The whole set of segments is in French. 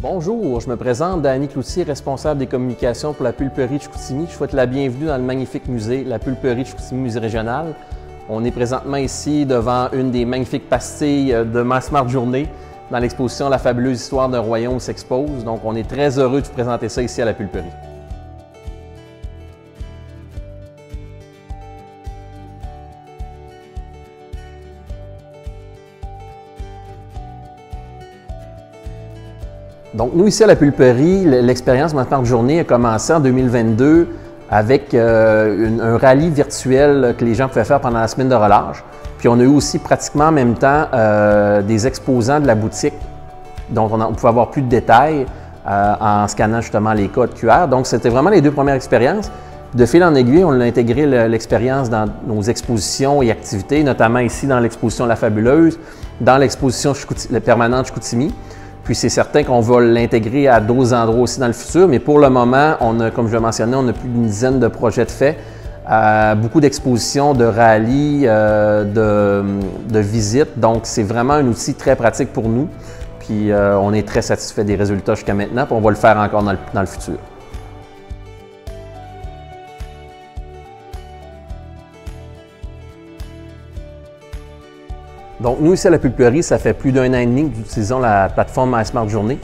Bonjour, je me présente Danny Cloutier, responsable des communications pour la Pulperie de Chicoutimi. Je souhaite la bienvenue dans le magnifique musée, la Pulperie de Chicoutimi, musée régional. On est présentement ici devant une des magnifiques pastilles de ma Smart Journée dans l'exposition La fabuleuse histoire d'un royaume s'expose. Donc on est très heureux de vous présenter ça ici à la Pulperie. Donc, nous, ici à la Pulperie, l'expérience Ma Smart Journée a commencé en 2022 avec un rallye virtuel que les gens pouvaient faire pendant la semaine de relâche. Puis, on a eu aussi pratiquement en même temps des exposants de la boutique dont on pouvait avoir plus de détails en scannant justement les codes QR. Donc, c'était vraiment les deux premières expériences. De fil en aiguille, on a intégré l'expérience dans nos expositions et activités, notamment ici dans l'exposition La Fabuleuse, dans l'exposition permanente Chicoutimi. Puis c'est certain qu'on va l'intégrer à d'autres endroits aussi dans le futur, mais pour le moment, comme je l'ai mentionné, on a plus d'une dizaine de projets de faits, beaucoup d'expositions, de rallyes, de visites. Donc c'est vraiment un outil très pratique pour nous. Puis on est très satisfait des résultats jusqu'à maintenant, puis on va le faire encore dans le futur. Donc, nous, ici à la Pulperie, ça fait plus d'un an et demi que nous utilisons la plateforme My Smart Journée.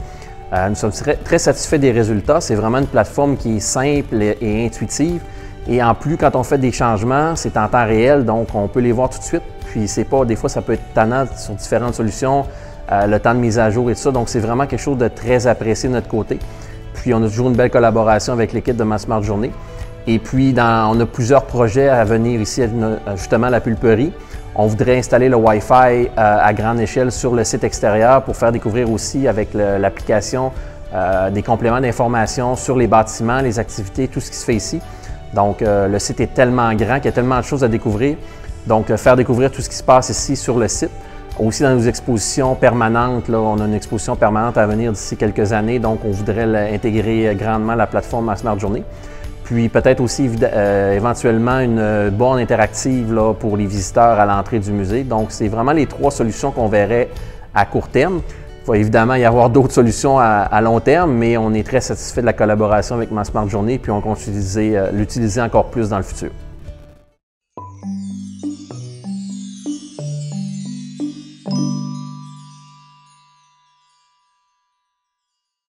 Nous sommes très satisfaits des résultats. C'est vraiment une plateforme qui est simple et intuitive. Et en plus, quand on fait des changements, c'est en temps réel, donc on peut les voir tout de suite. Puis, c'est pas, des fois, ça peut être tannant sur différentes solutions, le temps de mise à jour et tout ça. Donc, c'est vraiment quelque chose de très apprécié de notre côté. Puis, on a toujours une belle collaboration avec l'équipe de My Smart Journée. Et puis, on a plusieurs projets à venir ici, justement, à la Pulperie. On voudrait installer le Wi-Fi à grande échelle sur le site extérieur pour faire découvrir aussi avec l'application des compléments d'information sur les bâtiments, les activités, tout ce qui se fait ici. Donc, le site est tellement grand qu'il y a tellement de choses à découvrir. Donc, faire découvrir tout ce qui se passe ici sur le site. Aussi dans nos expositions permanentes, là, on a une exposition permanente à venir d'ici quelques années, donc on voudrait intégrer grandement la plateforme Ma Smart Journée. Puis peut-être aussi éventuellement une borne interactive là, pour les visiteurs à l'entrée du musée. Donc, c'est vraiment les trois solutions qu'on verrait à court terme. Il va évidemment y avoir d'autres solutions à long terme, mais on est très satisfait de la collaboration avec Ma Smart Journée, puis on compte l'utiliser encore plus dans le futur.